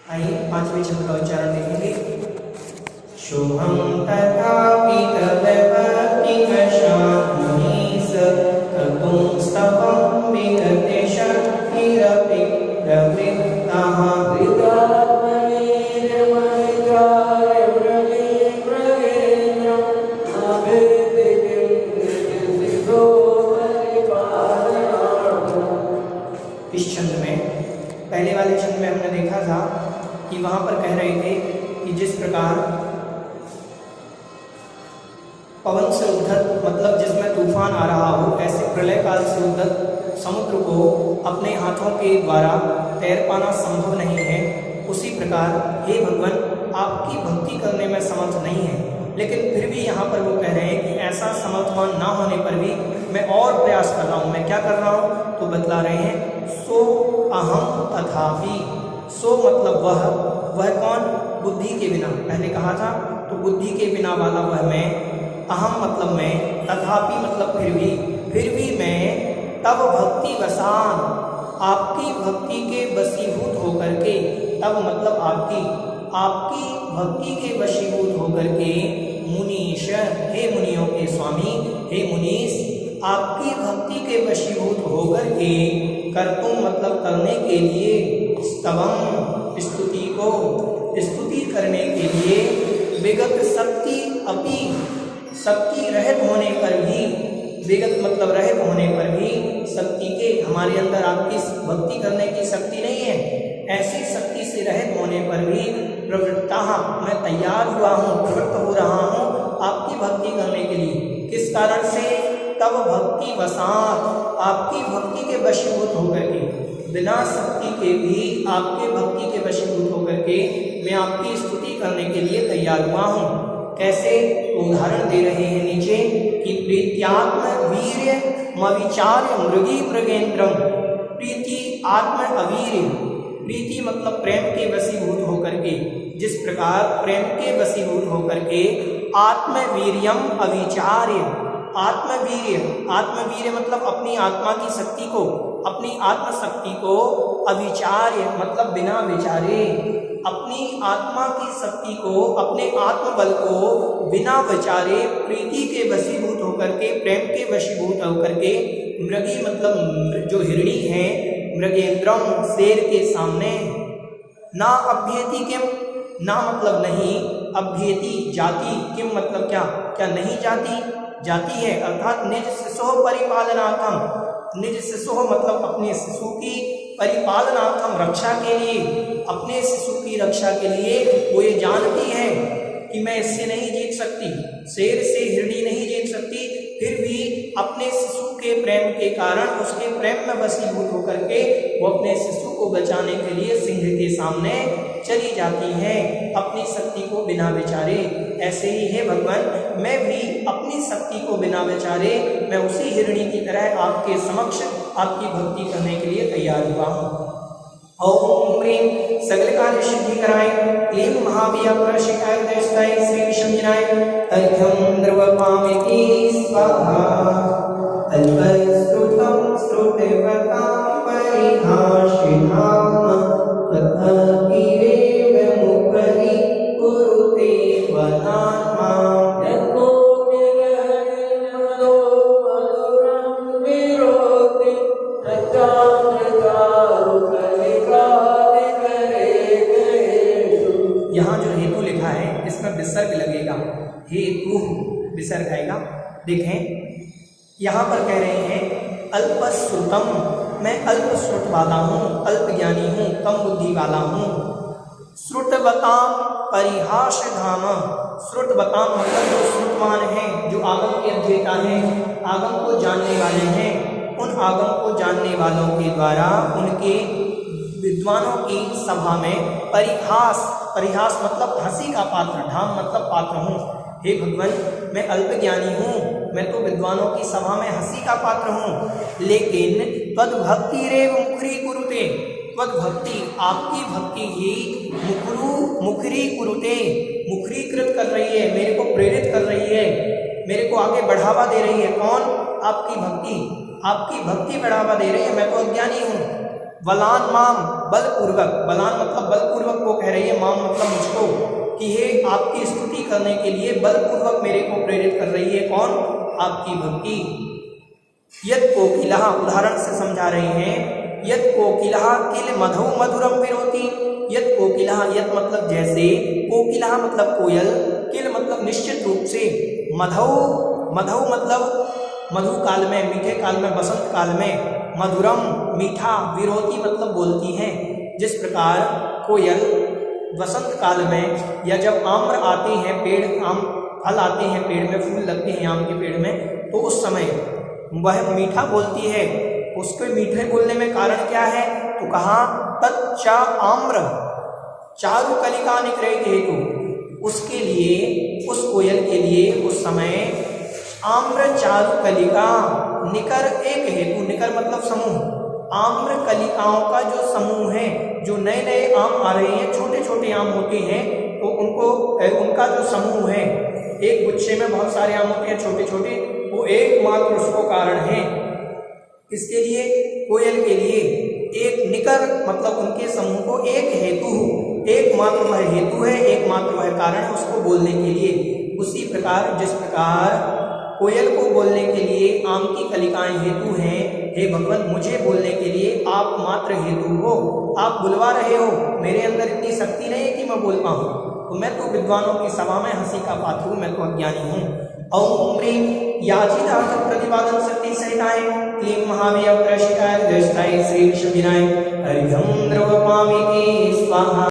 आइए पांचवें छंद का उच्चारण देखेंगे। शुभम तथापि तद्भक्ति वशान्मुनीस कर्तुं स्तवं विगते शक्तिरपि प्रवृत्तः इस छंद में पहले वाले छंद में हमने देखा था कि वहां पर कह रहे थे कि जिस प्रकार पवन से उद्धत मतलब जिसमें तूफान आ रहा हो, ऐसे प्रलय काल से उद्धत समुद्र को अपने हाथों के द्वारा तैर पाना संभव नहीं है, उसी प्रकार हे भगवान आपकी भक्ति करने में समर्थ नहीं है। लेकिन फिर भी यहाँ पर वो कह रहे हैं कि ऐसा समर्थवान ना होने पर भी मैं और प्रयास कर रहा हूँ। मैं क्या कर रहा हूँ? तो बतला रहे हैं सो अहम तथापि। सो मतलब वह कौन? बुद्धि के बिना, पहले कहा था तो बुद्धि के बिना वाला वह मैं, अहम मतलब मैं, तथापि मतलब फिर भी मैं तब भक्ति वसान, आपकी भक्ति के वशीभूत होकर के, तब मतलब आपकी भक्ति के वशीभूत होकर के, मुनीश हे मुनियों के स्वामी, हे मुनीश आपकी भक्ति के वशीभूत होकर के, कर्तुम मतलब करने के लिए, स्तवम स्तुति को स्तुति करने के लिए, विगत शक्ति अपि शक्ति रहित होने पर भी, विगत मतलब रहित होने पर भी, शक्ति के हमारे अंदर आपकी भक्ति करने की शक्ति नहीं है, ऐसी शक्ति से रहित होने पर भी प्रवृत्ता मैं तैयार हुआ हूँ, प्रवृत्त हो रहा हूँ आपकी भक्ति करने के लिए। किस कारण से? तब भक्ति वसात, आपकी भक्ति के वशीभूत होकर के, बिना शक्ति के भी आपके भक्ति के वशीभूत होकर के मैं आपकी स्तुति करने के लिए तैयार हुआ हूँ। कैसे? उदाहरण दे रहे हैं नीचे कि प्रीत्यात्म वीर्य मविचार्य मृगी मृगेंद्रम। प्रीति आत्म अवीर्य, प्रीति मतलब प्रेम के वशीभूत होकर के, जिस प्रकार प्रेम के वशीभूत होकर के आत्मवीर्यम अविचार्य, आत्मवीर्य मतलब अपनी आत्मा की शक्ति को, अपनी आत्मशक्ति को, अविचार्य मतलब बिना विचारे, अपनी आत्मा की शक्ति को, अपने आत्मबल को बिना विचारे प्रीति के वशीभूत होकर के, प्रेम के वशीभूत होकर के, मृगी मतलब जो हिरणी है, मृगेंद्रम शेर के सामने, ना अभ्येति किम, ना मतलब नहीं, अभ्येति जाति, किम मतलब क्या नहीं जाती है, अर्थात निज शिशो परिपालनार्थम, निज शिशु मतलब अपने शिशु की परिपालनार्थम रक्षा के लिए, अपने शिशु की रक्षा के लिए वो ये जानती है कि मैं इससे नहीं जीत सकती, शेर से हिरणी नहीं जीत सकती, फिर भी अपने शिशु के प्रेम के कारण, उसके प्रेम में वशीभूत होकर के वो अपने शिशु को बचाने के लिए सिंह के सामने चली जाती है, अपनी शक्ति को बिना विचारे। ऐसे ही है भगवान, मैं भी अपनी शक्ति को बिना विचारे, मैं उसी हिरणी की तरह आपके समक्ष आपकी भक्ति करने के लिए तैयार हुआ हूँ। ओम क्रीम सगल कार्य सिद्धि कराए, क्लीम महावीर प्रशिकाय देशताय श्री विष्णुनाय अर्घ्यम द्रवपामिति स्वाहा। अल्पस्तुतं श्रुतवतां परिहासिनां तद्भक्तिरेव मुपरि कुरुते वदात्मा। यहाँ जो हेतु लिखा है इसमें विसर्ग लगेगा, हेतु विसर्ग आएगा। देखें यहाँ पर कह रहे हैं अल्पश्रुतम, मैं अल्पश्रुत वाला हूँ, अल्प ज्ञानी हूँ, कम बुद्धि वाला हूँ। श्रुतवताम परिहास धाम, श्रुतवताम मतलब जो श्रुतवान हैं, जो आगम के अध्येता हैं, आगम को जानने वाले हैं, उन आगम को जानने वालों के द्वारा उनके विद्वानों की सभा में परिहास मतलब हंसी का पात्र, धाम मतलब पात्र हूँ। हे भगवान मैं अल्प ज्ञानी हूँ, मैं तो विद्वानों की सभा में हंसी का पात्र हूँ, लेकिन तद्भक्ति रेव मुखरी कुरुते, तद्भक्ति आपकी भक्ति ही मुखरी कुरुते, मुखरीकृत कर रही है, मेरे को प्रेरित कर रही है, मेरे को आगे बढ़ावा दे रही है। कौन? आपकी भक्ति, आपकी भक्ति बढ़ावा दे रही है, मैं तो अज्ञानी हूँ। बलान माम बलपूर्वक, बलान मतलब बलपूर्वक वो कह रही है, माम मतलब मुझको, कि हे आपकी स्तुति करने के लिए बलपूर्वक मेरे को प्रेरित कर रही है। कौन? आपकी भक्ति। यत् कोकिलः, उदाहरण से समझा रहे हैं, यत् कोकिलः किल मधु मधुरम विरोति। यत् कोकिलः, यत् मतलब जैसे, कोकिलः मतलब कोयल, किल मतलब निश्चित रूप से, मधु मधु मतलब मधु काल में, मीठे काल में, बसंत काल में, मधुरम मीठा, विरोती मतलब बोलती हैं। जिस प्रकार कोयल वसंत काल में या जब आम्र आते हैं, पेड़ आम फल आते हैं, पेड़ में फूल लगते हैं आम के पेड़ में, तो उस समय वह मीठा बोलती है। उसके मीठे बोलने में कारण क्या है? तो कहा तच्चा आम्र चारु कलिका निकरेत हेतु, उसके लिए, उस कोयल के लिए उस समय आम्र चारु कलिका, निकर एक हेतु, निकर मतलब समूह, आम्र कलिकाओं का जो समूह है, जो नए नए आम आ रहे हैं, छोटे छोटे आम होते हैं, तो उनका जो समूह है, एक गुच्छे में बहुत सारे आम होते हैं छोटे छोटे, वो एकमात्र उसको कारण है। इसके लिए कोयल के लिए एक निकर मतलब उनके समूह को एक हेतु, एकमात्र वह हेतु है, एकमात्र वह कारण है उसको बोलने के लिए। उसी प्रकार जिस प्रकार कोयल को बोलने के लिए आम की कलिकाएं हेतु हैं, हे भगवान मुझे बोलने के लिए आप मात्र हेतु हो, आप बुलवा रहे हो, मेरे अंदर इतनी शक्ति नहीं है कि मैं बोल पाऊँ, तो मैं तो विद्वानों की सभा में हंसी का पात्र हूँ, मैं तो अज्ञानी हूँ। ओम ह्रीं याचितार्थ प्रतिपादन शक्ति सहिताय क्लीं महावीर प्रशिताय दृष्टाय श्री शबिनाय हरिघं द्रवपामिति स्वाहा।